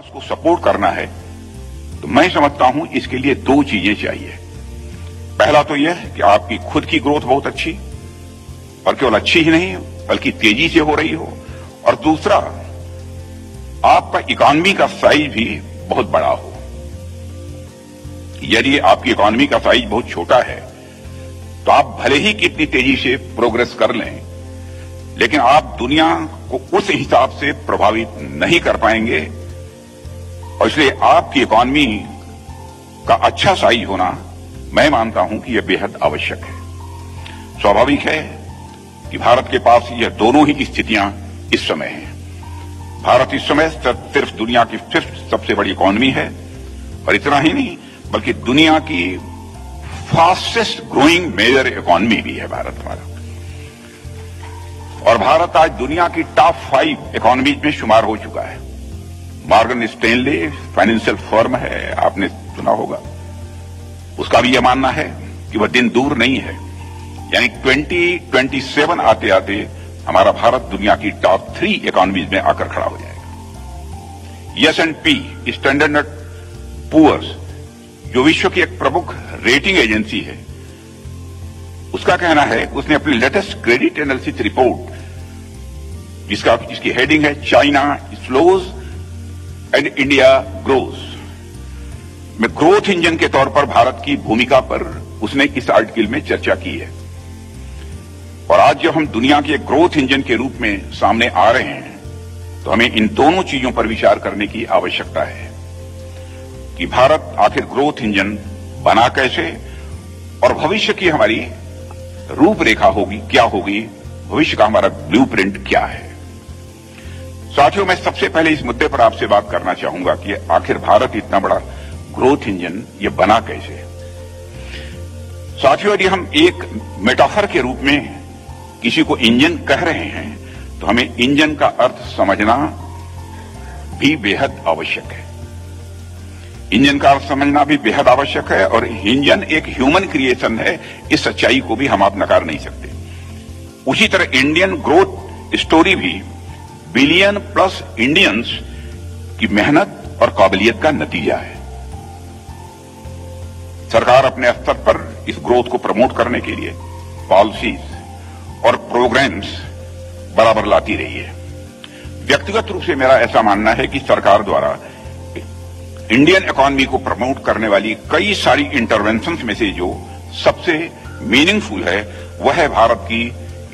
को सपोर्ट करना है तो मैं समझता हूं इसके लिए दो चीजें चाहिए। पहला तो यह कि आपकी खुद की ग्रोथ बहुत अच्छी और केवल अच्छी ही नहीं बल्कि तेजी से हो रही हो, और दूसरा आपका इकोनॉमी का साइज भी बहुत बड़ा हो। यदि आपकी इकोनॉमी का साइज बहुत छोटा है तो आप भले ही कितनी तेजी से प्रोग्रेस कर लें, लेकिन आप दुनिया को उस हिसाब से प्रभावित नहीं कर पाएंगे, और इसलिए आपकी इकोनॉमी का अच्छा साइज होना मैं मानता हूं कि यह बेहद आवश्यक है। स्वाभाविक है कि भारत के पास यह दोनों ही स्थितियां इस समय हैं। भारत इस समय सिर्फ दुनिया की 5th सबसे बड़ी इकोनॉमी है, और इतना ही नहीं बल्कि दुनिया की फास्टेस्ट ग्रोइंग मेजर इकोनॉमी भी है भारत हमारा। और भारत आज दुनिया की टॉप 5 इकोनॉमीज में शुमार हो चुका है। मॉर्गन स्टैनली फाइनेंशियल फर्म है, आपने सुना होगा, उसका भी यह मानना है कि वह दिन दूर नहीं है, यानी 2027 आते आते हमारा भारत दुनिया की टॉप 3 इकोनॉमीज में आकर खड़ा हो जाएगा। S&P स्टैंडर्ड एंड पुअर्स, जो विश्व की एक प्रमुख रेटिंग एजेंसी है, उसका कहना है, उसने अपनी लेटेस्ट क्रेडिट एनालिसिस रिपोर्ट जिसकी हेडिंग है China slows and India grows, में ग्रोथ इंजन के तौर पर भारत की भूमिका पर उसने इस आर्टिकल में चर्चा की है। और आज जब हम दुनिया के ग्रोथ इंजन के रूप में सामने आ रहे हैं तो हमें इन दोनों चीजों पर विचार करने की आवश्यकता है कि भारत आखिर ग्रोथ इंजन बना कैसे, और भविष्य की हमारी रूपरेखा होगी क्या होगी, भविष्य का हमारा ब्लूप्रिंट क्या है। साथियों, मैं सबसे पहले इस मुद्दे पर आपसे बात करना चाहूंगा कि आखिर भारत इतना बड़ा ग्रोथ इंजन ये बना कैसे। साथियों, यदि हम एक मेटाफर के रूप में किसी को इंजन कह रहे हैं तो हमें इंजन का अर्थ समझना भी बेहद आवश्यक है। इंजन का अर्थ समझना भी बेहद आवश्यक है, और इंजन एक ह्यूमन क्रिएशन है, इस सच्चाई को भी हम आप नकार नहीं सकते। उसी तरह इंडियन ग्रोथ स्टोरी भी बिलियन प्लस इंडियंस की मेहनत और काबिलियत का नतीजा है। सरकार अपने स्तर पर इस ग्रोथ को प्रमोट करने के लिए पॉलिसीज और प्रोग्राम्स बराबर लाती रही है। व्यक्तिगत रूप से मेरा ऐसा मानना है कि सरकार द्वारा इंडियन इकोनॉमी को प्रमोट करने वाली कई सारी इंटरवेंशंस में से जो सबसे मीनिंगफुल है वह है भारत की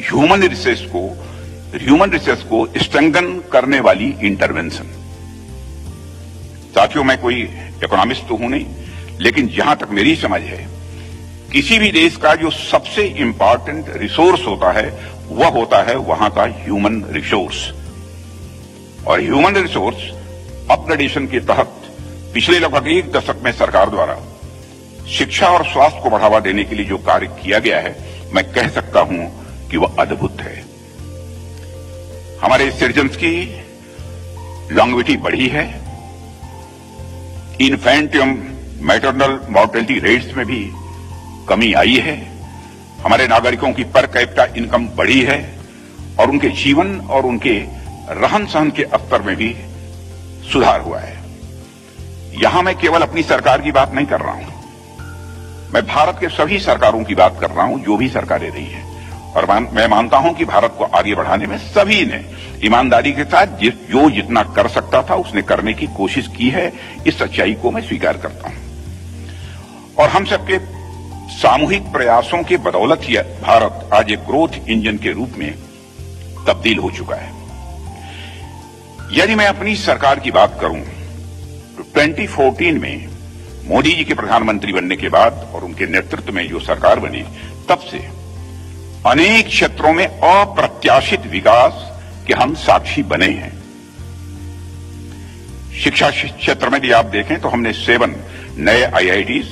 ह्यूमन रिसोर्स को स्ट्रेंथन करने वाली इंटरवेंशन। साथियों, मैं कोई इकोनॉमिस्ट तो हूं नहीं, लेकिन जहां तक मेरी समझ है, किसी भी देश का जो सबसे इंपॉर्टेंट रिसोर्स होता है वह होता है वहां का ह्यूमन रिसोर्स। और ह्यूमन रिसोर्स अपग्रेडेशन के तहत पिछले लगभग 1 दशक में सरकार द्वारा शिक्षा और स्वास्थ्य को बढ़ावा देने के लिए जो कार्य किया गया है, मैं कह सकता हूं कि वह अद्भुत है। हमारे सिटीजन्स की लॉन्गेविटी बढ़ी है, इन्फेंट एवं मैटरनल मॉर्टेलिटी रेट्स में भी कमी आई है, हमारे नागरिकों की पर कैपिटा इनकम बढ़ी है, और उनके जीवन और उनके रहन सहन के स्तर में भी सुधार हुआ है। यहां मैं केवल अपनी सरकार की बात नहीं कर रहा हूं, मैं भारत के सभी सरकारों की बात कर रहा हूं जो भी सरकारें रही हैं, और मैं मानता हूं कि भारत को आगे बढ़ाने में सभी ने ईमानदारी के साथ जो जितना कर सकता था उसने करने की कोशिश की है। इस सच्चाई को मैं स्वीकार करता हूं, और हम सबके सामूहिक प्रयासों के बदौलत ही भारत आज एक ग्रोथ इंजन के रूप में तब्दील हो चुका है। यदि मैं अपनी सरकार की बात करूं तो 2014 में मोदी जी के प्रधानमंत्री बनने के बाद और उनके नेतृत्व में जो सरकार बनी, तब से अनेक क्षेत्रों में अप्रत्याशित विकास के हम साक्षी बने हैं। शिक्षा क्षेत्र में यदि आप देखें तो हमने 7 नए IITs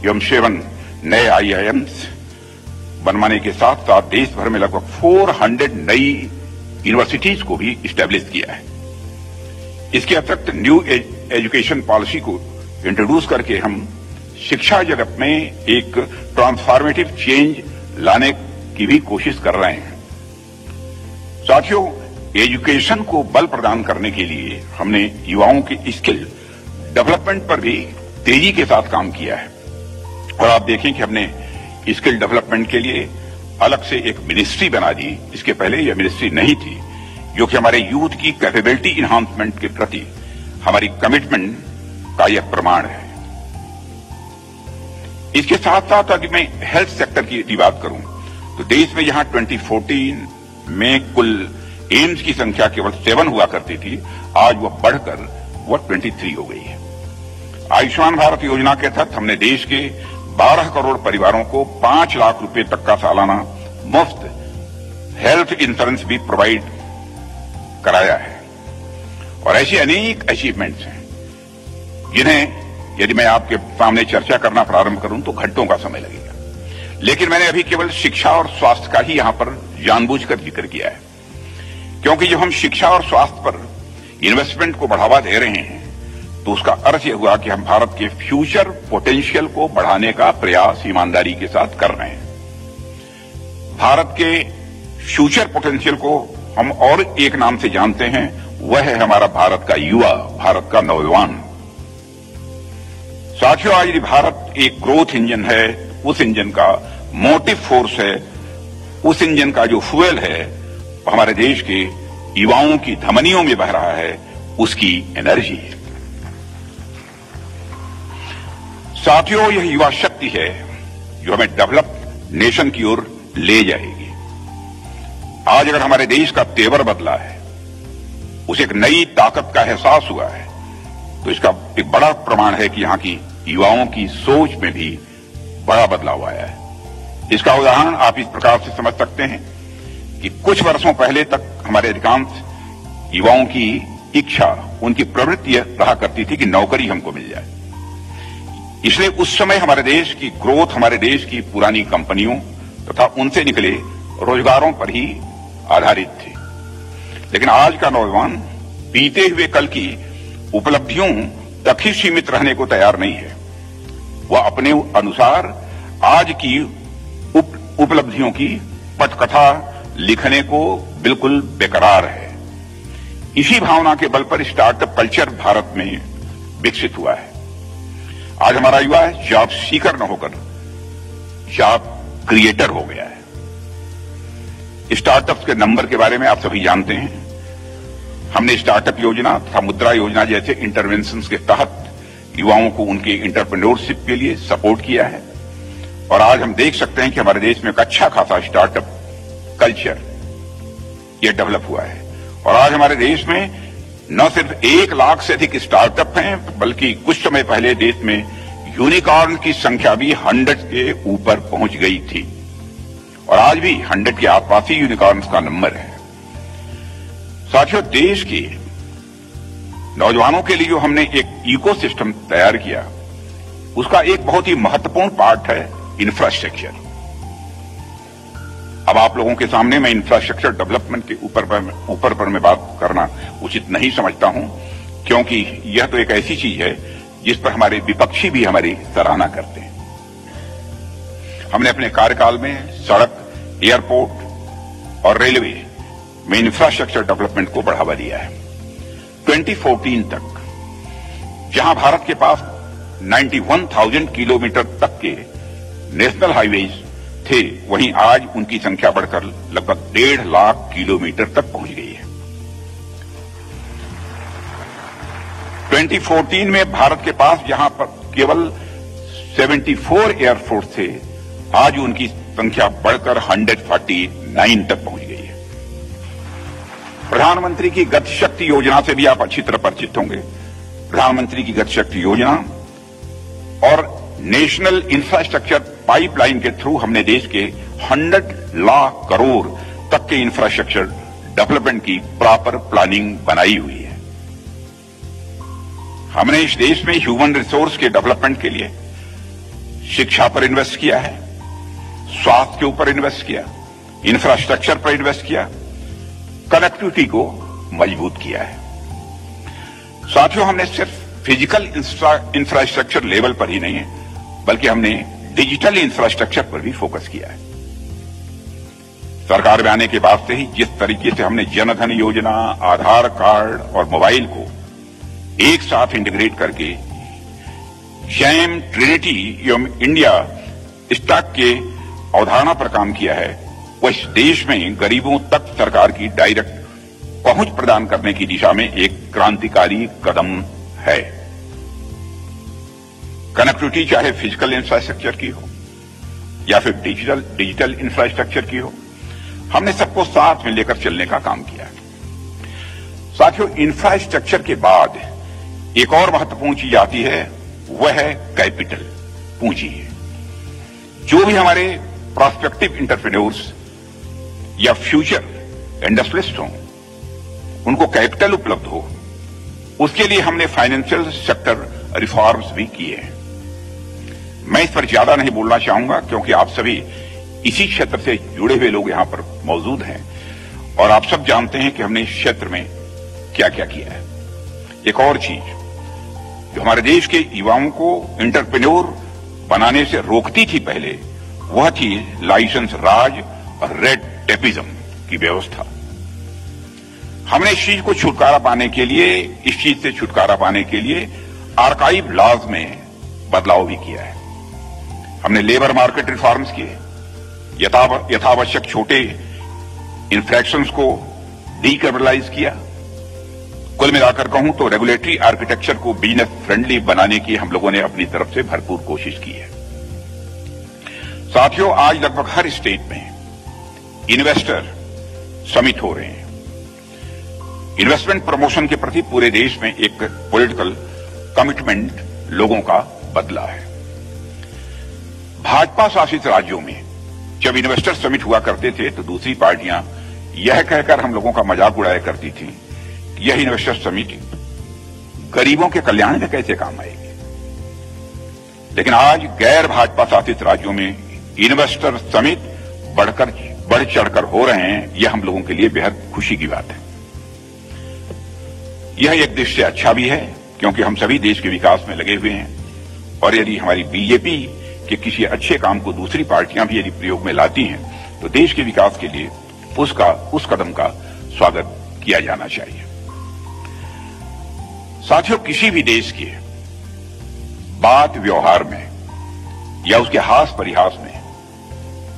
एवं 7 नए IIMs बनवाने के साथ साथ देश भर में लगभग 400 नई यूनिवर्सिटीज को भी स्टैब्लिश किया है। इसके अतिरिक्त न्यू एजुकेशन पॉलिसी को इंट्रोड्यूस करके हम शिक्षा जगत में एक ट्रांसफॉर्मेटिव चेंज लाने की भी कोशिश कर रहे हैं। साथियों, एजुकेशन को बल प्रदान करने के लिए हमने युवाओं की स्किल डेवलपमेंट पर भी तेजी के साथ काम किया है। और आप देखें कि हमने स्किल डेवलपमेंट के लिए अलग से एक मिनिस्ट्री बना दी। इसके पहले यह मिनिस्ट्री नहीं थी, जो कि हमारे यूथ की कैपेबिलिटी इन्हांसमेंट के प्रति हमारी कमिटमेंट का यह प्रमाण है। इसके साथ साथ अगर मैं हेल्थ सेक्टर की बात करूं तो देश में जहां 2014 में कुल एम्स की संख्या केवल 7 हुआ करती थी, आज वह बढ़कर वह 23 हो गई है। आयुष्मान भारत योजना के तहत हमने देश के 12 करोड़ परिवारों को 5 लाख रुपए तक का सालाना मुफ्त हेल्थ इंश्योरेंस भी प्रोवाइड कराया है। और ऐसी अनेक अचीवमेंट्स हैं जिन्हें यदि मैं आपके सामने चर्चा करना प्रारंभ करूं तो घंटों का समय लगेगा, लेकिन मैंने अभी केवल शिक्षा और स्वास्थ्य का ही यहां पर जानबूझकर जिक्र किया है, क्योंकि जब हम शिक्षा और स्वास्थ्य पर इन्वेस्टमेंट को बढ़ावा दे रहे हैं तो उसका अर्थ यह हुआ कि हम भारत के फ्यूचर पोटेंशियल को बढ़ाने का प्रयास ईमानदारी के साथ कर रहे हैं। भारत के फ्यूचर पोटेंशियल को हम और एक नाम से जानते हैं, वह है हमारा भारत का युवा, भारत का नौजवान। साथियों, आज यदि भारत एक ग्रोथ इंजन है, उस इंजन का मोटिव फोर्स है, उस इंजन का जो फ्यूल है हमारे देश के युवाओं की धमनियों में बह रहा है, उसकी एनर्जी है। साथियों, यह युवा शक्ति है जो हमें डेवलप्ड नेशन की ओर ले जाएगी। आज अगर हमारे देश का तेवर बदला है, उसे एक नई ताकत का एहसास हुआ है, तो इसका एक बड़ा प्रमाण है कि यहां की युवाओं की सोच में भी बड़ा बदलाव आया है। इसका उदाहरण आप इस प्रकार से समझ सकते हैं कि कुछ वर्षों पहले तक हमारे अधिकांश युवाओं की इच्छा, उनकी प्रवृत्ति रहा करती थी कि नौकरी हमको मिल जाए। इसलिए उस समय हमारे देश की ग्रोथ हमारे देश की पुरानी कंपनियों तथा उनसे निकले रोजगारों पर ही आधारित थी। लेकिन आज का नौजवान बीते हुए कल की उपलब्धियों तक ही सीमित रहने को तैयार नहीं है। वह अपने अनुसार आज की उपलब्धियों की पटकथा लिखने को बिल्कुल बेकरार है। इसी भावना के बल पर स्टार्टअप कल्चर भारत में विकसित हुआ है। आज हमारा युवा जॉब सीकर न होकर जॉब क्रिएटर हो गया है। स्टार्टअप्स के नंबर के बारे में आप सभी जानते हैं। हमने स्टार्टअप योजना तथा मुद्रा योजना जैसे इंटरवेंशंस के तहत युवाओं को उनके इंटरप्रेन्योरशिप के लिए सपोर्ट किया है। और आज हम देख सकते हैं कि हमारे देश में एक अच्छा खासा स्टार्टअप कल्चर ये डेवलप हुआ है। और आज हमारे देश में न सिर्फ 1 लाख से अधिक स्टार्टअप हैं, बल्कि कुछ समय पहले देश में यूनिकॉर्न की संख्या भी 100 के ऊपर पहुंच गई थी। और आज भी 100 के आसपास ही यूनिकॉर्न्स का नंबर है। साथियों, देश के नौजवानों के लिए जो हमने एक इकोसिस्टम तैयार किया, उसका एक बहुत ही महत्वपूर्ण पार्ट है इंफ्रास्ट्रक्चर। अब आप लोगों के सामने मैं इंफ्रास्ट्रक्चर डेवलपमेंट के ऊपर पर मैं बात करना उचित नहीं समझता हूं, क्योंकि यह तो एक ऐसी चीज है जिस पर हमारे विपक्षी भी हमारी सराहना करते हैं। हमने अपने कार्यकाल में सड़क, एयरपोर्ट और रेलवे में इंफ्रास्ट्रक्चर डेवलपमेंट को बढ़ावा दिया है। 2014 तक जहां भारत के पास 91,000 किलोमीटर तक के नेशनल हाईवेज थे, वहीं आज उनकी संख्या बढ़कर लगभग 1.5 लाख किलोमीटर तक पहुंच गई है। 2014 में भारत के पास जहां पर केवल 74 एयरपोर्ट थे, आज उनकी संख्या बढ़कर 149 तक पहुंच गई है। प्रधानमंत्री की गति शक्ति योजना से भी आप अच्छी तरह परिचित होंगे। प्रधानमंत्री की गति शक्ति योजना और नेशनल इंफ्रास्ट्रक्चर पाइपलाइन के थ्रू हमने देश के 100 लाख करोड़ तक के इंफ्रास्ट्रक्चर डेवलपमेंट की प्रॉपर प्लानिंग बनाई हुई है। हमने इस देश में ह्यूमन रिसोर्स के डेवलपमेंट के लिए शिक्षा पर इन्वेस्ट किया है, स्वास्थ्य के ऊपर इन्वेस्ट किया, इंफ्रास्ट्रक्चर पर इन्वेस्ट किया, कनेक्टिविटी को मजबूत किया है। साथियों, हमने सिर्फ फिजिकल इंफ्रास्ट्रक्चर लेवल पर ही नहीं है, बल्कि हमने डिजिटल इंफ्रास्ट्रक्चर पर भी फोकस किया है। सरकार में आने के बाद से ही जिस तरीके से हमने जनधन योजना, आधार कार्ड और मोबाइल को एक साथ इंटीग्रेट करके जैम ट्रिनिटी एवं इंडिया स्टैक के अवधारणा पर काम किया है, वह इस देश में गरीबों तक सरकार की डायरेक्ट पहुंच प्रदान करने की दिशा में एक क्रांतिकारी कदम है। कनेक्टिविटी चाहे फिजिकल इंफ्रास्ट्रक्चर की हो या फिर डिजिटल इंफ्रास्ट्रक्चर की हो, हमने सबको साथ में लेकर चलने का काम किया है। साथियों, इंफ्रास्ट्रक्चर के बाद एक और महत्वपूर्ण चीज आती है, वह है कैपिटल, पूंजी है। जो भी हमारे प्रोस्पेक्टिव एंटरप्रेन्योर्स या फ्यूचर इंडस्ट्रियलिस्ट हों, उनको कैपिटल उपलब्ध हो, उसके लिए हमने फाइनेंशियल सेक्टर रिफॉर्म्स भी किए हैं। मैं इस पर ज्यादा नहीं बोलना चाहूंगा क्योंकि आप सभी इसी क्षेत्र से जुड़े हुए लोग यहां पर मौजूद हैं और आप सब जानते हैं कि हमने इस क्षेत्र में क्या क्या किया है। एक और चीज जो हमारे देश के युवाओं को एंटरप्रेन्योर बनाने से रोकती थी पहले, वह थी लाइसेंस राज और रेड टेपिज्म की व्यवस्था। हमने इस चीज से छुटकारा पाने के लिए आर्काइव लॉज में बदलाव भी किया है। हमने लेबर मार्केट रिफॉर्म्स किए, यथावश्यक छोटे इंफ्रैक्शंस को डीक्रिमिनलाइज किया। कुल मिलाकर कहूं तो रेगुलेटरी आर्किटेक्चर को बिजनेस फ्रेंडली बनाने की हम लोगों ने अपनी तरफ से भरपूर कोशिश की है। साथियों, आज लगभग हर स्टेट में इन्वेस्टर समिट हो रहे हैं। इन्वेस्टमेंट प्रमोशन के प्रति पूरे देश में एक पॉलिटिकल कमिटमेंट लोगों का बदला है। भाजपा शासित राज्यों में जब इन्वेस्टर समिट हुआ करते थे तो दूसरी पार्टियां यह कहकर हम लोगों का मजाक उड़ाया करती थी, यह इन्वेस्टर समिट गरीबों के कल्याण में कैसे काम आएगी। लेकिन आज गैर भाजपा शासित राज्यों में इन्वेस्टर समिट बढ़ चढ़कर हो रहे हैं। यह हम लोगों के लिए बेहद खुशी की बात है। यह एक दृष्टि से अच्छा भी है क्योंकि हम सभी देश के विकास में लगे हुए हैं और यदि हमारी बीजेपी के किसी अच्छे काम को दूसरी पार्टियां भी यदि प्रयोग में लाती हैं तो देश के विकास के लिए उस कदम का स्वागत किया जाना चाहिए। साथियों, किसी भी देश के बात व्यवहार में या उसके हास परिहास में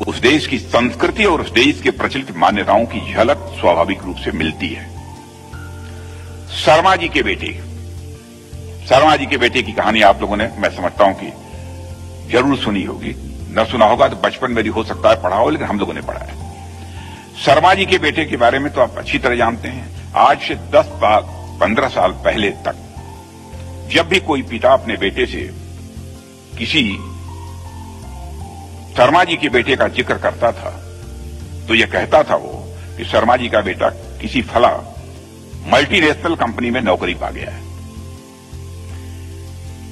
उस देश की संस्कृति और उस देश के प्रचलित मान्यताओं की झलक स्वाभाविक रूप से मिलती है। शर्मा जी के बेटे की कहानी आप लोगों ने, मैं समझता हूं कि जरूर सुनी होगी। न सुना होगा तो बचपन में भी हो सकता है पढ़ा हो, लेकिन हम लोगों ने पढ़ा है। शर्मा जी के बेटे के बारे में तो आप अच्छी तरह जानते हैं। आज से 10-15 साल पहले तक जब भी कोई पिता अपने बेटे से किसी शर्मा जी के बेटे का जिक्र करता था तो यह कहता था वो कि शर्मा जी का बेटा किसी फला मल्टीनेशनल कंपनी में नौकरी पा गया है,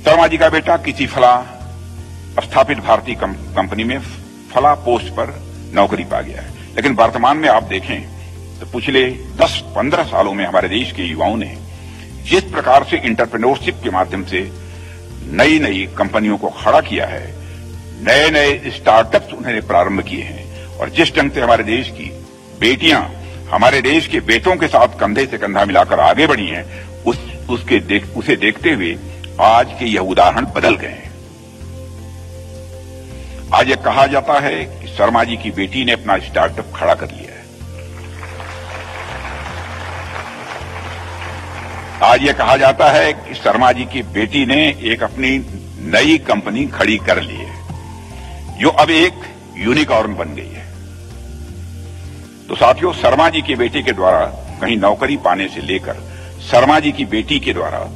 शर्मा जी का बेटा किसी फला स्थापित भारतीय कंपनी में फला पोस्ट पर नौकरी पा गया है। लेकिन वर्तमान में आप देखें तो पिछले 10-15 सालों में हमारे देश के युवाओं ने जिस प्रकार से एंटरप्रेन्योरशिप के माध्यम से नई नई कंपनियों को खड़ा किया है, नए नए स्टार्टअप्स उन्होंने प्रारंभ किए हैं और जिस ढंग से हमारे देश की बेटियां हमारे देश के बेटों के साथ कंधे से कंधा मिलाकर आगे बढ़ी हैं, उसे देखते हुए आज के यह उदाहरण बदल गए हैं। आज यह कहा जाता है कि शर्मा जी की बेटी ने अपना स्टार्टअप खड़ा कर लिया है। आज यह कहा जाता है कि शर्मा जी की बेटी ने एक अपनी नई कंपनी खड़ी कर ली है जो अब एक यूनिकॉर्न बन गई है। तो साथियों, शर्मा जी के बेटे के द्वारा कहीं नौकरी पाने से लेकर शर्मा जी की बेटी के द्वारा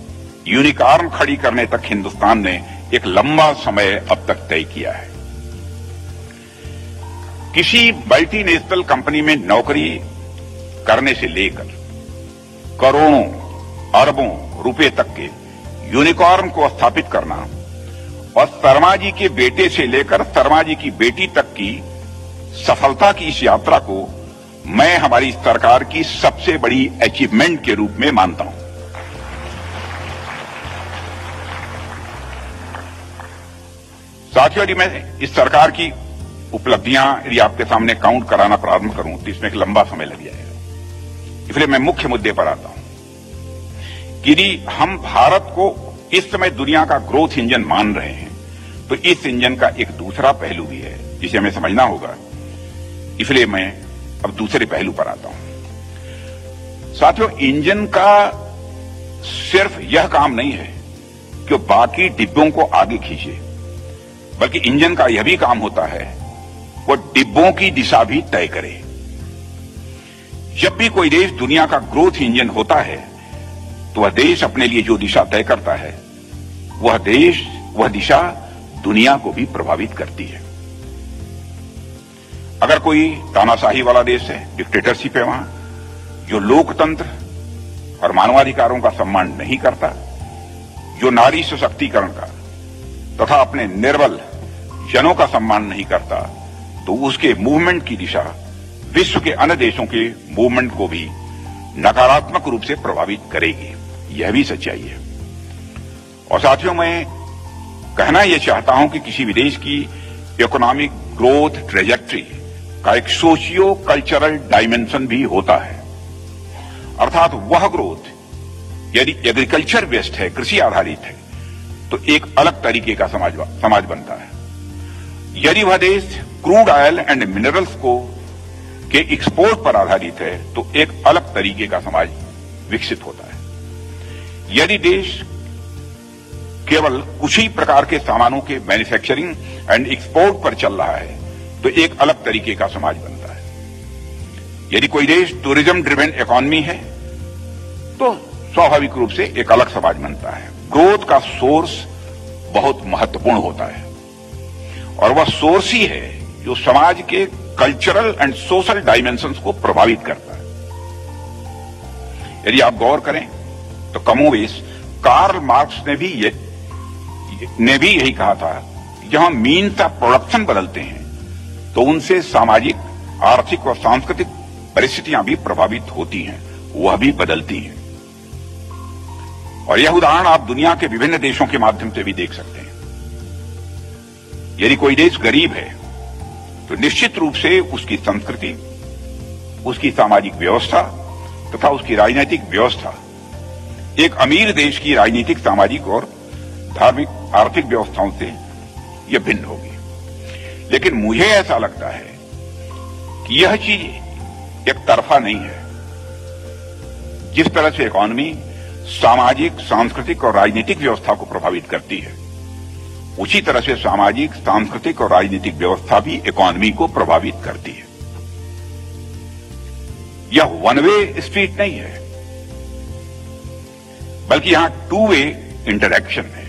यूनिकॉर्न खड़ी करने तक हिंदुस्तान ने एक लंबा समय अब तक तय किया है। किसी मल्टीनेशनल कंपनी में नौकरी करने से लेकर करोड़ों अरबों रुपए तक के यूनिकॉर्न को स्थापित करना और शर्मा जी के बेटे से लेकर शर्मा जी की बेटी तक की सफलता की इस यात्रा को मैं हमारी सरकार की सबसे बड़ी अचीवमेंट के रूप में मानता हूं। साथियों, यदि मैं इस सरकार की उपलब्धियां यदि आपके सामने काउंट कराना प्रारंभ करूं तो इसमें एक लंबा समय लग जाएगा। इसलिए मैं मुख्य मुद्दे पर आता हूं कि यदि हम भारत को इस समय दुनिया का ग्रोथ इंजन मान रहे हैं तो इस इंजन का एक दूसरा पहलू भी है जिसे हमें समझना होगा। इसलिए मैं अब दूसरे पहलू पर आता हूं। साथियों, इंजन का सिर्फ यह काम नहीं है कि बाकी डिब्बों को आगे खींचे, बल्कि इंजन का यह भी काम होता है वो डिब्बों की दिशा भी तय करे। जब भी कोई देश दुनिया का ग्रोथ इंजन होता है तो वह देश अपने लिए जो दिशा तय करता है वह दिशा दुनिया को भी प्रभावित करती है। अगर कोई तानाशाही वाला देश है, डिक्टेटरशिप है, वहां जो लोकतंत्र और मानवाधिकारों का सम्मान नहीं करता, जो नारी सशक्तिकरण का तथा अपने निर्बल जनों का सम्मान नहीं करता, तो उसके मूवमेंट की दिशा विश्व के अन्य देशों के मूवमेंट को भी नकारात्मक रूप से प्रभावित करेगी। यह भी सच्चाई है। और साथियों, मैं कहना यह चाहता हूं कि किसी भी देश की इकोनॉमिक ग्रोथ ट्रेजेक्ट्री का एक सोशियो कल्चरल डायमेंशन भी होता है। अर्थात वह ग्रोथ यदि एग्रीकल्चर बेस्ड है, कृषि आधारित है, तो एक अलग तरीके का समाज बनता है। यदि वह देश क्रूड ऑयल एंड मिनरल्स के एक्सपोर्ट पर आधारित है तो एक अलग तरीके का समाज विकसित होता है। यदि देश केवल कुछ ही प्रकार के सामानों के मैन्युफैक्चरिंग एंड एक्सपोर्ट पर चल रहा है तो एक अलग तरीके का समाज बनता है। यदि कोई देश टूरिज्म ड्रिवन इकोनॉमी है तो स्वाभाविक रूप से एक अलग समाज बनता है। ग्रोथ का सोर्स बहुत महत्वपूर्ण होता है और वह सोर्स ही है जो समाज के कल्चरल एंड सोशल डायमेंशंस को प्रभावित करता है। यदि आप गौर करें तो कमोबेश कार्ल मार्क्स ने भी यही कहा था, जहां मीन्स ऑफ प्रोडक्शन बदलते हैं तो उनसे सामाजिक, आर्थिक और सांस्कृतिक परिस्थितियां भी प्रभावित होती हैं, वह भी बदलती हैं। और यह उदाहरण आप दुनिया के विभिन्न देशों के माध्यम से भी देख सकते हैं। यदि कोई देश गरीब है तो निश्चित रूप से उसकी संस्कृति, उसकी सामाजिक व्यवस्था तथा उसकी राजनीतिक व्यवस्था एक अमीर देश की राजनीतिक, सामाजिक और धार्मिक आर्थिक व्यवस्थाओं से यह भिन्न होगी। लेकिन मुझे ऐसा लगता है कि यह चीज एक तरफा नहीं है। जिस तरह से इकोनॉमी सामाजिक, सांस्कृतिक और राजनीतिक व्यवस्था को प्रभावित करती है, उसी तरह से सामाजिक, सांस्कृतिक और राजनीतिक व्यवस्था भी इकोनॉमी को प्रभावित करती है। यह वन वे स्ट्रीट नहीं है, बल्कि यहां टू वे इंटरैक्शन है।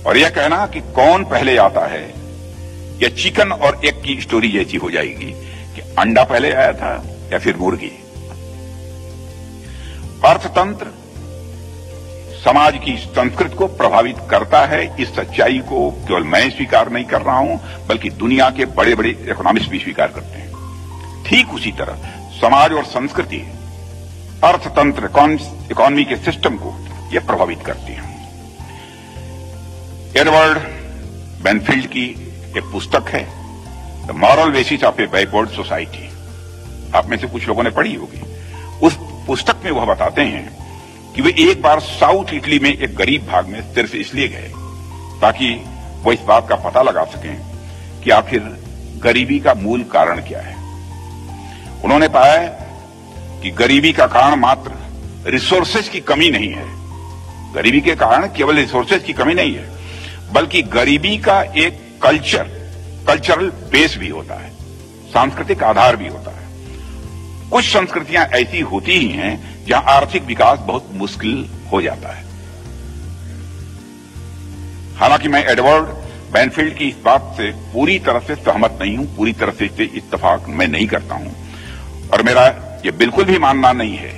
और यह कहना कि कौन पहले आता है, यह चिकन और एग की स्टोरी जैसी हो जाएगी कि अंडा पहले आया था या फिर मुर्गी। अर्थतंत्र समाज की संस्कृति को प्रभावित करता है। इस सच्चाई को केवल मैं स्वीकार नहीं कर रहा हूं, बल्कि दुनिया के बड़े बड़े इकोनॉमिस्ट भी स्वीकार करते हैं। ठीक उसी तरह समाज और संस्कृति अर्थतंत्र, इकोनॉमी के सिस्टम को यह प्रभावित करती है। एडवर्ड बेनफील्ड की एक पुस्तक है, the moral basis of A backward society. आप में से कुछ लोगों ने पढ़ी होगी। उस पुस्तक में वह बताते हैं कि वे एक बार साउथ इटली में एक गरीब भाग में सिर्फ इसलिए गए ताकि वो इस बात का पता लगा सकें कि आखिर गरीबी का मूल कारण क्या है। उन्होंने पाया कि गरीबी का कारण मात्र रिसोर्सेज की कमी नहीं है। गरीबी के कारण केवल रिसोर्सेज की कमी नहीं है, बल्कि गरीबी का एक कल्चरल बेस भी होता है, सांस्कृतिक आधार भी होता है। कुछ संस्कृतियां ऐसी होती ही हैं जहां आर्थिक विकास बहुत मुश्किल हो जाता है। हालांकि मैं एडवर्ड बेनफील्ड की इस बात से पूरी तरह से सहमत नहीं हूं, पूरी तरह से इससे इत्तेफाक मैं नहीं करता हूं, और मेरा यह बिल्कुल भी मानना नहीं है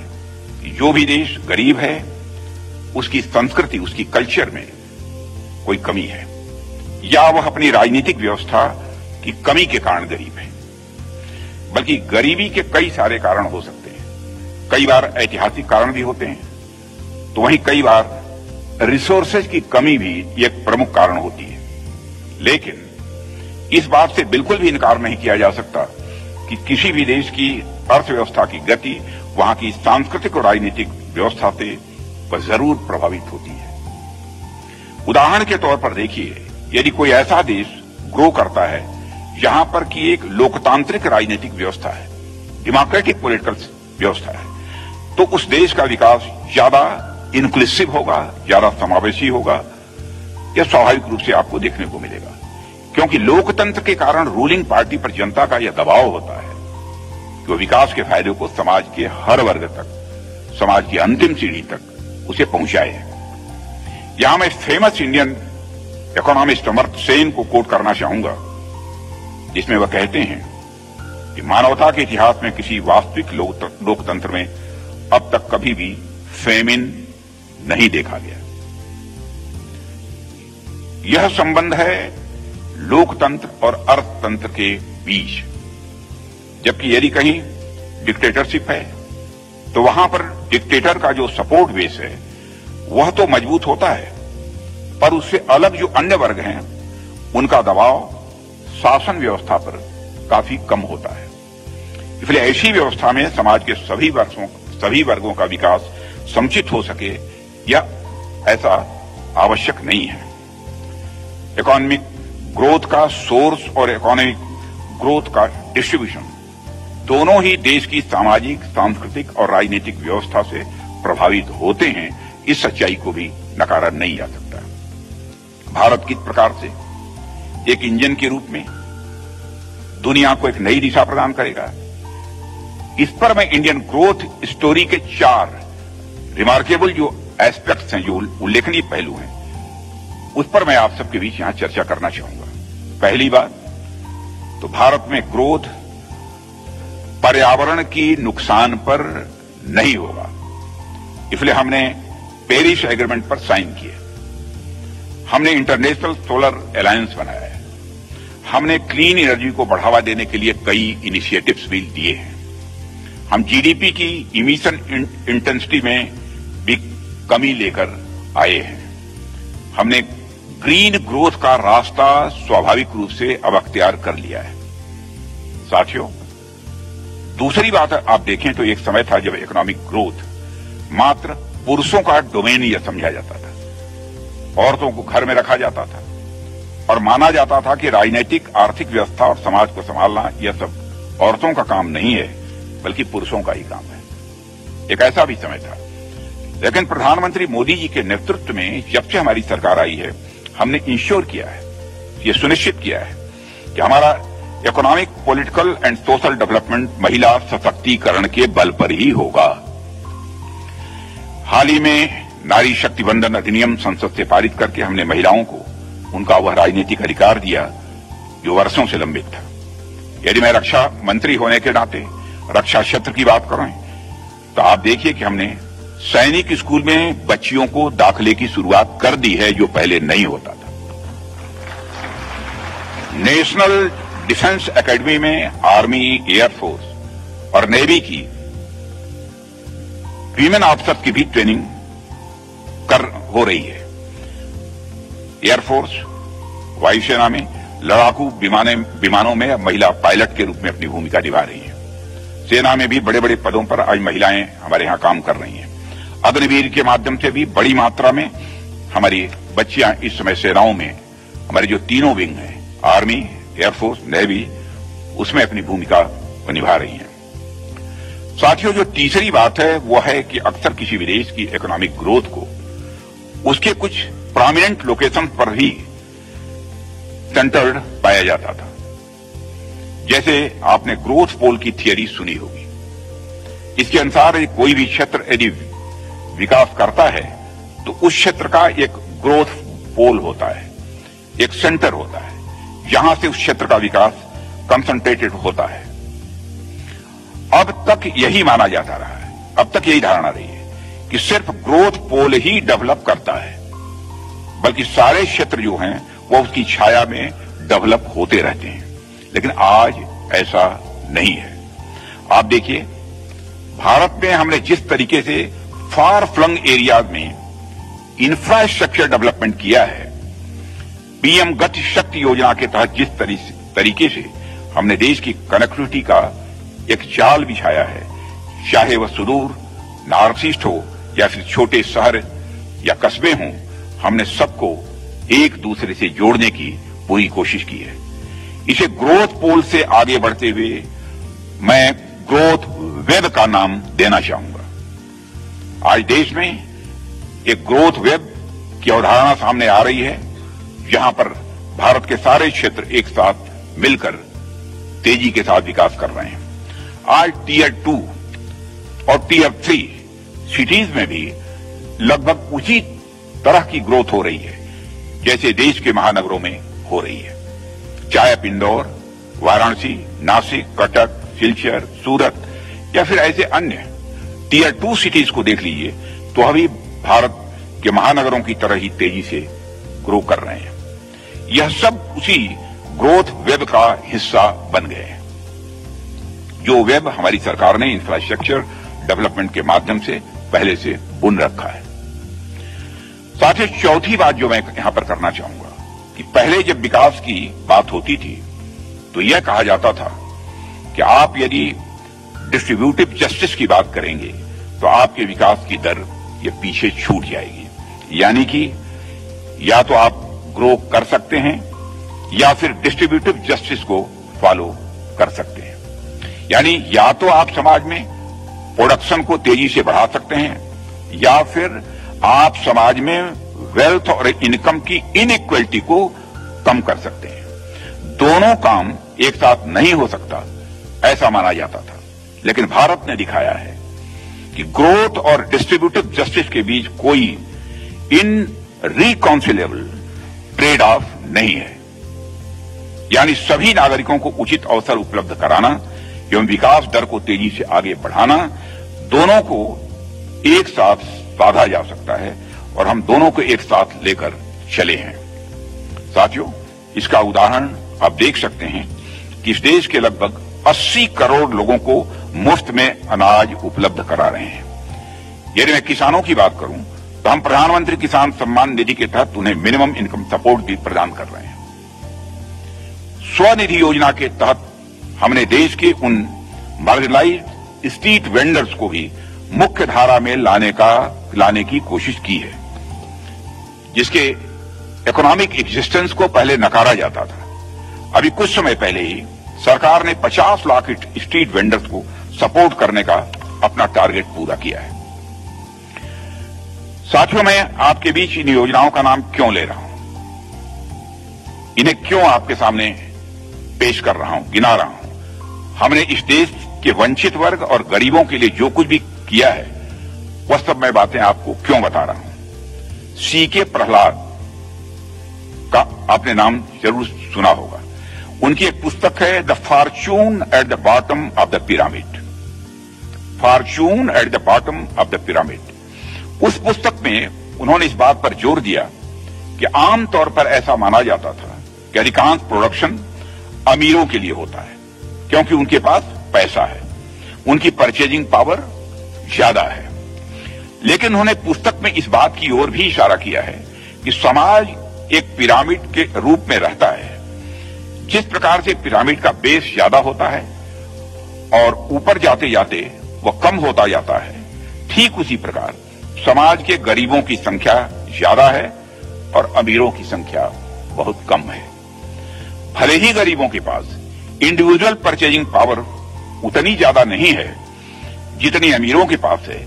कि जो भी देश गरीब है उसकी संस्कृति, उसकी कल्चर में कोई कमी है या वह अपनी राजनीतिक व्यवस्था की कमी के कारण गरीब है। बल्कि गरीबी के कई सारे कारण हो सकते हैं। कई बार ऐतिहासिक कारण भी होते हैं, तो वहीं कई बार रिसोर्सेज की कमी भी एक प्रमुख कारण होती है। लेकिन इस बात से बिल्कुल भी इनकार नहीं किया जा सकता कि किसी भी देश की अर्थव्यवस्था की गति वहां की सांस्कृतिक और राजनीतिक व्यवस्था से वह जरूर प्रभावित होती है। उदाहरण के तौर पर देखिए, यदि कोई ऐसा देश ग्रो करता है जहां पर की एक लोकतांत्रिक राजनीतिक व्यवस्था है, डेमोक्रेटिक पॉलिटिकल व्यवस्था है, तो उस देश का विकास ज्यादा इंक्लूसिव होगा, ज्यादा समावेशी होगा। यह स्वाभाविक रूप से आपको देखने को मिलेगा, क्योंकि लोकतंत्र के कारण रूलिंग पार्टी पर जनता का यह दबाव होता है कि वो विकास के फायदे को समाज के हर वर्ग तक, समाज की अंतिम सीढ़ी तक उसे पहुंचाए। यहां मैं famous Indian economist Amartya Sen को कोट करना चाहूंगा, जिसमें वह कहते हैं कि मानवता के इतिहास में किसी वास्तविक लोकतंत्र में अब तक कभी भी फेमिन नहीं देखा गया। यह संबंध है लोकतंत्र और अर्थतंत्र के बीच। जबकि यदि कहीं डिक्टेटरशिप है तो वहां पर डिक्टेटर का जो सपोर्ट बेस है वह तो मजबूत होता है, पर उससे अलग जो अन्य वर्ग हैं उनका दबाव शासन व्यवस्था पर काफी कम होता है। इसलिए ऐसी व्यवस्था में समाज के सभी वर्गों का विकास समुचित हो सके या ऐसा आवश्यक नहीं है। इकोनॉमिक ग्रोथ का सोर्स और इकोनॉमिक ग्रोथ का डिस्ट्रीब्यूशन दोनों ही देश की सामाजिक, सांस्कृतिक और राजनीतिक व्यवस्था से प्रभावित होते हैं। इस सच्चाई को भी नकारा नहीं जा सकता। भारत किस प्रकार से एक इंजन के रूप में दुनिया को एक नई दिशा प्रदान करेगा, इस पर मैं इंडियन ग्रोथ स्टोरी के 4 रिमार्केबल जो एस्पेक्ट्स हैं, जो उल्लेखनीय पहलू हैं, उस पर मैं आप सबके बीच यहां चर्चा करना चाहूंगा। पहली बात तो भारत में ग्रोथ पर्यावरण की नुकसान पर नहीं होगा, इसलिए हमने पेरिस एग्रीमेंट पर साइन किए। हमने इंटरनेशनल सोलर अलायंस बनाया है। हमने क्लीन एनर्जी को बढ़ावा देने के लिए कई इनिशिएटिव्स भी दिए हैं। हम जीडीपी की इमिशन इंटेंसिटी में भी कमी लेकर आए हैं। हमने ग्रीन ग्रोथ का रास्ता स्वाभाविक रूप से अब अख्तियार कर लिया है। साथियों, दूसरी बात आप देखें तो एक समय था जब इकोनॉमिक ग्रोथ मात्र पुरुषों का डोमेन यह समझा जाता था, औरतों को घर में रखा जाता था और माना जाता था कि राजनीतिक, आर्थिक व्यवस्था और समाज को संभालना यह सब औरतों का काम नहीं है, बल्कि पुरुषों का ही काम है। एक ऐसा भी समय था। लेकिन प्रधानमंत्री मोदी जी के नेतृत्व में जब से हमारी सरकार आई है, हमने इंश्योर किया है, ये सुनिश्चित किया है कि हमारा economic, political and social development महिला सशक्तिकरण के बल पर ही होगा। हाल ही में नारी शक्ति वंदन अधिनियम संसद से पारित करके हमने महिलाओं को उनका वह राजनीतिक अधिकार दिया जो वर्षों से लंबित था। यदि मैं रक्षा मंत्री होने के नाते रक्षा क्षेत्र की बात करूं तो आप देखिए कि हमने सैनिक स्कूल में बच्चियों को दाखिले की शुरुआत कर दी है, जो पहले नहीं होता था। नेशनल डिफेंस एकेडमी में आर्मी, एयरफोर्स और नेवी की वीमेन ऑफिसर्स की भी ट्रेनिंग हो रही है। एयरफोर्स, वायुसेना में लड़ाकू विमानों में महिला पायलट के रूप में अपनी भूमिका निभा रही हैं। सेना में भी बड़े बड़े पदों पर आज महिलाएं हमारे यहां काम कर रही हैं। अग्निवीर के माध्यम से भी बड़ी मात्रा में हमारी बच्चियां इस समय सेनाओं में, हमारे जो तीनों विंग हैं, आर्मी, एयरफोर्स, नेवी, उसमें अपनी भूमिका निभा रही हैं। साथियों, जो तीसरी बात है वो है कि अक्सर किसी विदेश की इकोनॉमिक ग्रोथ को उसके कुछ प्रोमिनेंट लोकेशन पर भी सेंटर्ड पाया जाता था। जैसे आपने ग्रोथ पोल की थियरी सुनी होगी। इसके अनुसार कोई भी क्षेत्र यदि विकास करता है तो उस क्षेत्र का एक ग्रोथ पोल होता है, एक सेंटर होता है, जहां से उस क्षेत्र का विकास कंसंट्रेटेड होता है। अब तक यही माना जाता रहा है, अब तक यही धारणा रही है कि सिर्फ ग्रोथ पोल ही डेवलप करता है, बल्कि सारे क्षेत्र जो हैं वो उसकी छाया में डेवलप होते रहते हैं। लेकिन आज ऐसा नहीं है। आप देखिए, भारत में हमने जिस तरीके से फार फ्लंग एरियाज में इंफ्रास्ट्रक्चर डेवलपमेंट किया है, पीएम गति शक्ति योजना के तहत जिस तरीके से हमने देश की कनेक्टिविटी का एक जाल बिछाया है, चाहे वह सुदूर नॉर्थ ईस्ट हो या फिर छोटे शहर या कस्बे हों, हमने सबको एक दूसरे से जोड़ने की पूरी कोशिश की है। इसे ग्रोथ पोल से आगे बढ़ते हुए मैं ग्रोथ वेब का नाम देना चाहूंगा। आज देश में एक ग्रोथ वेब की अवधारणा सामने आ रही है, जहां पर भारत के सारे क्षेत्र एक साथ मिलकर तेजी के साथ विकास कर रहे हैं। आज टीयर 2 और टीयर 3 सिटीज में भी लगभग उसी तरह की ग्रोथ हो रही है जैसे देश के महानगरों में हो रही है। चाहे आप इंदौर, वाराणसी, नासिक, कटक, सिलचर, सूरत या फिर ऐसे अन्य टीयर 2 सिटीज को देख लीजिए तो अभी भारत के महानगरों की तरह ही तेजी से ग्रो कर रहे हैं। यह सब उसी ग्रोथ वेब का हिस्सा बन गए हैं, जो वेब हमारी सरकार ने इंफ्रास्ट्रक्चर डेवलपमेंट के माध्यम से पहले से बुन रखा है। साथ ही चौथी बात जो मैं यहां पर करना चाहूंगा कि पहले जब विकास की बात होती थी तो यह कहा जाता था कि आप यदि डिस्ट्रीब्यूटिव जस्टिस की बात करेंगे तो आपके विकास की दर ये पीछे छूट जाएगी। यानी कि या तो आप ग्रो कर सकते हैं या फिर डिस्ट्रीब्यूटिव जस्टिस को फॉलो कर सकते हैं। यानी या तो आप समाज में प्रोडक्शन को तेजी से बढ़ा सकते हैं या फिर आप समाज में वेल्थ और इनकम की इनइक्वलिटी को कम कर सकते हैं। दोनों काम एक साथ नहीं हो सकता, ऐसा माना जाता था। लेकिन भारत ने दिखाया है कि ग्रोथ और डिस्ट्रीब्यूटिव जस्टिस के बीच कोई इनरिकॉन्सिलेबल ट्रेड ऑफ नहीं है। यानी सभी नागरिकों को उचित अवसर उपलब्ध कराना एवं विकास दर को तेजी से आगे बढ़ाना, दोनों को एक साथ साधा जा सकता है और हम दोनों को एक साथ लेकर चले हैं। साथियों, इसका उदाहरण आप देख सकते हैं कि इस देश के लगभग 80 करोड़ लोगों को मुफ्त में अनाज उपलब्ध करा रहे हैं। यदि मैं किसानों की बात करूं तो हम प्रधानमंत्री किसान सम्मान निधि के तहत उन्हें मिनिमम इनकम सपोर्ट भी प्रदान कर रहे हैं। स्वनिधि योजना के तहत हमने देश के उन मार्जिनलाइज्ड स्ट्रीट वेंडर्स को भी मुख्य धारा में लाने की कोशिश की है, जिसके इकोनॉमिक एग्जिस्टेंस को पहले नकारा जाता था। अभी कुछ समय पहले ही सरकार ने 50 लाख स्ट्रीट वेंडर्स को सपोर्ट करने का अपना टारगेट पूरा किया है। साथियों, मैं आपके बीच इन योजनाओं का नाम क्यों ले रहा हूं, इन्हें क्यों आपके सामने पेश कर रहा हूं, गिना रहा हूं। हमने इस देश के वंचित वर्ग और गरीबों के लिए जो कुछ भी किया है वह सब मैं बातें आपको क्यों बता रहा हूं। सीके प्रहलाद का आपने नाम जरूर सुना होगा। उनकी एक पुस्तक है the Fortune at the bottom of the pyramid. Fortune at the bottom of the pyramid. उस पुस्तक में उन्होंने इस बात पर जोर दिया कि आमतौर पर ऐसा माना जाता था कि अधिकांश प्रोडक्शन अमीरों के लिए होता है, क्योंकि उनके पास पैसा है, उनकी परचेजिंग पावर ज्यादा है। लेकिन उन्होंने पुस्तक में इस बात की ओर भी इशारा किया है कि समाज एक पिरामिड के रूप में रहता है। जिस प्रकार से पिरामिड का बेस ज्यादा होता है और ऊपर जाते जाते वह कम होता जाता है, ठीक उसी प्रकार समाज के गरीबों की संख्या ज्यादा है और अमीरों की संख्या बहुत कम है। भले ही गरीबों के पास इंडिविजुअल परचेजिंग पावर उतनी ज्यादा नहीं है जितनी अमीरों के पास है,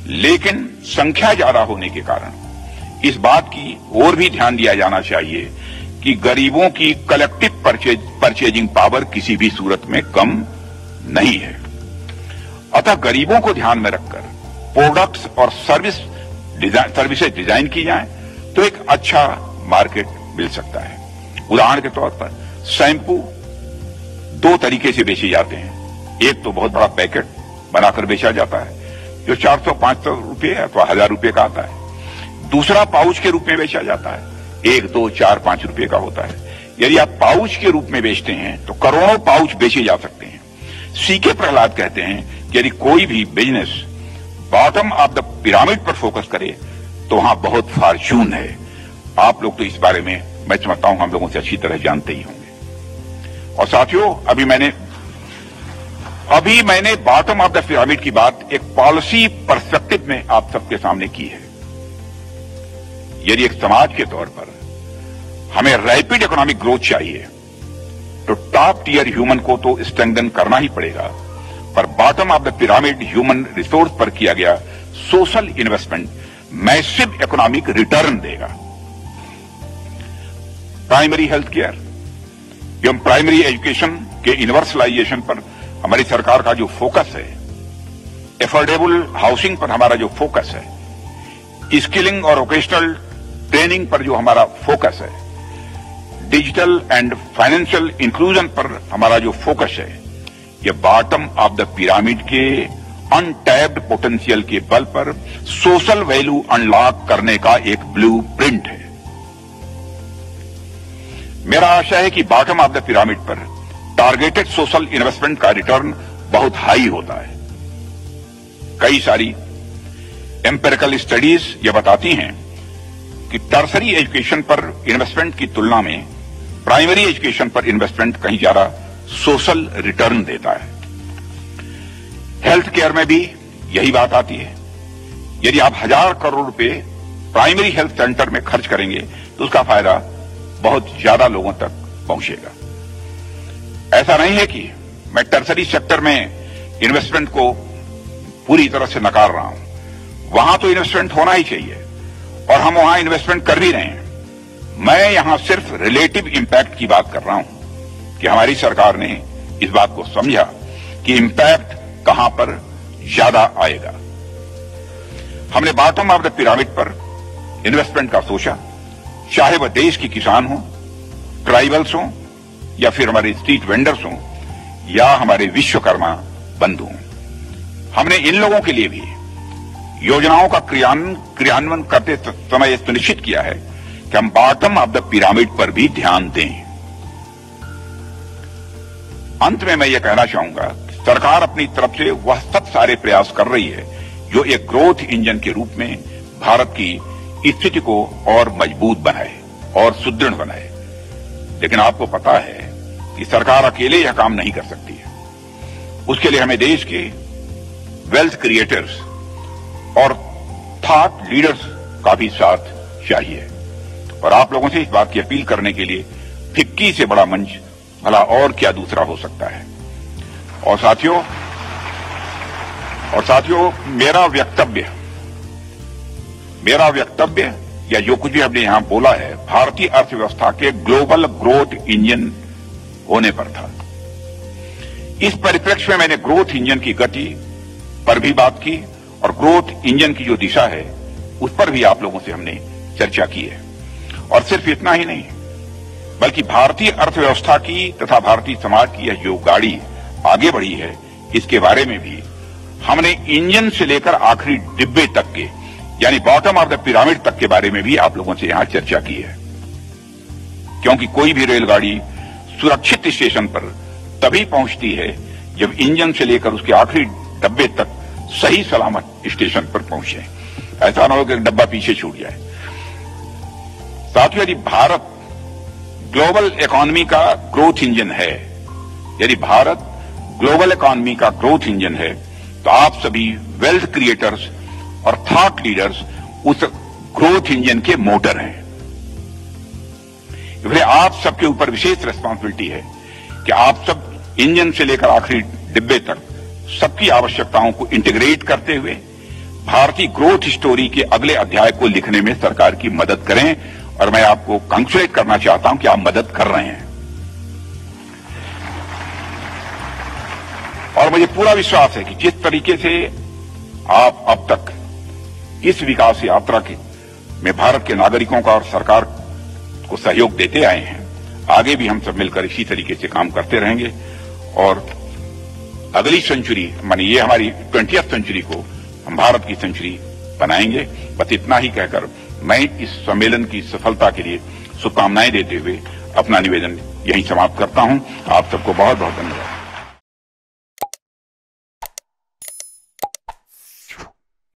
लेकिन संख्या ज्यादा होने के कारण इस बात की ओर भी ध्यान दिया जाना चाहिए कि गरीबों की कलेक्टिव परचेजिंग पावर किसी भी सूरत में कम नहीं है। अतः गरीबों को ध्यान में रखकर प्रोडक्ट्स और सर्विसेज डिजाइन की जाए तो एक अच्छा मार्केट मिल सकता है। उदाहरण के तौर पर शैंपू 2 तरीके से बेचे जाते हैं। एक तो बहुत बड़ा पैकेट बनाकर बेचा जाता है जो 400-500 रुपये अथवा 1000 रुपये का आता है। दूसरा पाउच के रूप में बेचा जाता है, 1, 2, 4, 5 रुपये का होता है। यदि आप पाउच के रूप में बेचते हैं तो करोड़ों पाउच बेचे जा सकते हैं। सीके प्रहलाद कहते हैं कि यदि कोई भी business bottom of the pyramid पर फोकस करे तो वहां बहुत फॉर्च्यून है। आप लोग तो इस बारे में मैं समझता हूं हम लोगों से अच्छी तरह जानते ही होंगे। और साथियों, अभी मैंने बॉटम ऑफ द पिरामिड की बात एक पॉलिसी पर्सपेक्टिव में आप सबके सामने की है। यदि एक समाज के तौर पर हमें रैपिड इकोनॉमिक ग्रोथ चाहिए तो टॉप टीयर ह्यूमन को तो स्ट्रेंथन करना ही पड़ेगा, पर bottom of the pyramid human resource पर किया गया social investment massive economic return देगा। प्राइमरी हेल्थ केयर एवं प्राइमरी एजुकेशन के यूनिवर्सलाइजेशन पर हमारी सरकार का जो फोकस है, एफोर्डेबल हाउसिंग पर हमारा जो फोकस है, स्किलिंग और वोकेशनल ट्रेनिंग पर जो हमारा फोकस है, डिजिटल एंड फाइनेंशियल इंक्लूजन पर हमारा जो फोकस है, ये बॉटम ऑफ द पिरामिड के अनटैप्ड पोटेंशियल के बल पर सोशल वैल्यू अनलॉक करने का एक ब्लूप्रिंट है। मेरा आशा है कि बॉटम ऑफ द पिरामिड पर टारगेटेड सोशल इन्वेस्टमेंट का रिटर्न बहुत हाई होता है। कई सारी एम्पिरिकल स्टडीज ये बताती हैं कि टर्सरी एजुकेशन पर इन्वेस्टमेंट की तुलना में प्राइमरी एजुकेशन पर इन्वेस्टमेंट कहीं ज्यादा सोशल रिटर्न देता है। हेल्थ केयर में भी यही बात आती है। यदि आप 1000 करोड़ रुपए प्राइमरी हेल्थ सेंटर में खर्च करेंगे तो उसका फायदा बहुत ज्यादा लोगों तक पहुंचेगा। ऐसा नहीं है कि मैं टर्सरी सेक्टर में इन्वेस्टमेंट को पूरी तरह से नकार रहा हूं। वहां तो इन्वेस्टमेंट होना ही चाहिए और हम वहां इन्वेस्टमेंट कर भी रहे हैं। मैं यहां सिर्फ रिलेटिव इंपैक्ट की बात कर रहा हूं कि हमारी सरकार ने इस बात को समझा कि इंपैक्ट कहां पर ज्यादा आएगा। हमने बॉटम ऑफ द पिरामिड पर इन्वेस्टमेंट का सोचा, चाहे वह देश की किसान हो, ट्राइबल्स हो, या फिर हमारे स्ट्रीट वेंडर्स हों, या हमारे विश्वकर्मा बंधु हों। हमने इन लोगों के लिए भी योजनाओं का क्रियान्वयन करते समय सुनिश्चित किया है कि हम बॉटम ऑफ द पिरामिड पर भी ध्यान दें। अंत में मैं ये कहना चाहूंगा कि सरकार अपनी तरफ से वह सब सारे प्रयास कर रही है जो एक ग्रोथ इंजन के रूप में भारत की स्थिति को और मजबूत बनाए और सुदृढ़ बनाए। लेकिन आपको पता है कि सरकार अकेले यह काम नहीं कर सकती है। उसके लिए हमें देश के वेल्थ क्रिएटर्स और थॉट लीडर्स का भी साथ चाहिए। और आप लोगों से इस बात की अपील करने के लिए फिक्की से बड़ा मंच भला और क्या दूसरा हो सकता है। और साथियों, मेरा वक्तव्य या जो कुछ भी हमने यहां बोला है भारतीय अर्थव्यवस्था के ग्लोबल ग्रोथ इंजन होने पर था। इस परिप्रेक्ष्य में मैंने ग्रोथ इंजन की गति पर भी बात की और ग्रोथ इंजन की जो दिशा है उस पर भी आप लोगों से हमने चर्चा की है। और सिर्फ इतना ही नहीं, बल्कि भारतीय अर्थव्यवस्था की तथा भारतीय समाज की यह जो गाड़ी आगे बढ़ी है इसके बारे में भी हमने इंजन से लेकर आखिरी डिब्बे तक के यानी बॉटम ऑफ द पिरामिड तक के बारे में भी आप लोगों से यहां चर्चा की है। क्योंकि कोई भी रेलगाड़ी सुरक्षित स्टेशन पर तभी पहुंचती है जब इंजन से लेकर उसके आखिरी डब्बे तक सही सलामत स्टेशन पर पहुंचे। ऐसा न हो कि डब्बा पीछे छूट जाए। साथियों, यदि भारत ग्लोबल इकोनॉमी का ग्रोथ इंजन है, यदि भारत ग्लोबल इकोनॉमी का ग्रोथ इंजन है, तो आप सभी वेल्थ क्रिएटर्स और थॉट लीडर्स उस ग्रोथ इंजन के मोटर हैं। इसलिए आप सबके ऊपर विशेष रिस्पांसिबिलिटी है कि आप सब इंजन से लेकर आखिरी डिब्बे तक सबकी आवश्यकताओं को इंटीग्रेट करते हुए भारतीय ग्रोथ स्टोरी के अगले अध्याय को लिखने में सरकार की मदद करें। और मैं आपको कंग्रेचुलेट करना चाहता हूं कि आप मदद कर रहे हैं। और मुझे पूरा विश्वास है कि जिस तरीके से आप अब तक इस विकास यात्रा में भारत के नागरिकों का और सरकार को सहयोग देते आए हैं, आगे भी हम सब मिलकर इसी तरीके से काम करते रहेंगे और अगली सेंचुरी मानी ये हमारी 20th सेंचुरी को हम भारत की सेंचुरी बनाएंगे। बस इतना ही कहकर मैं इस सम्मेलन की सफलता के लिए शुभकामनाएं देते हुए अपना निवेदन यहीं समाप्त करता हूं। आप सबको बहुत बहुत धन्यवाद।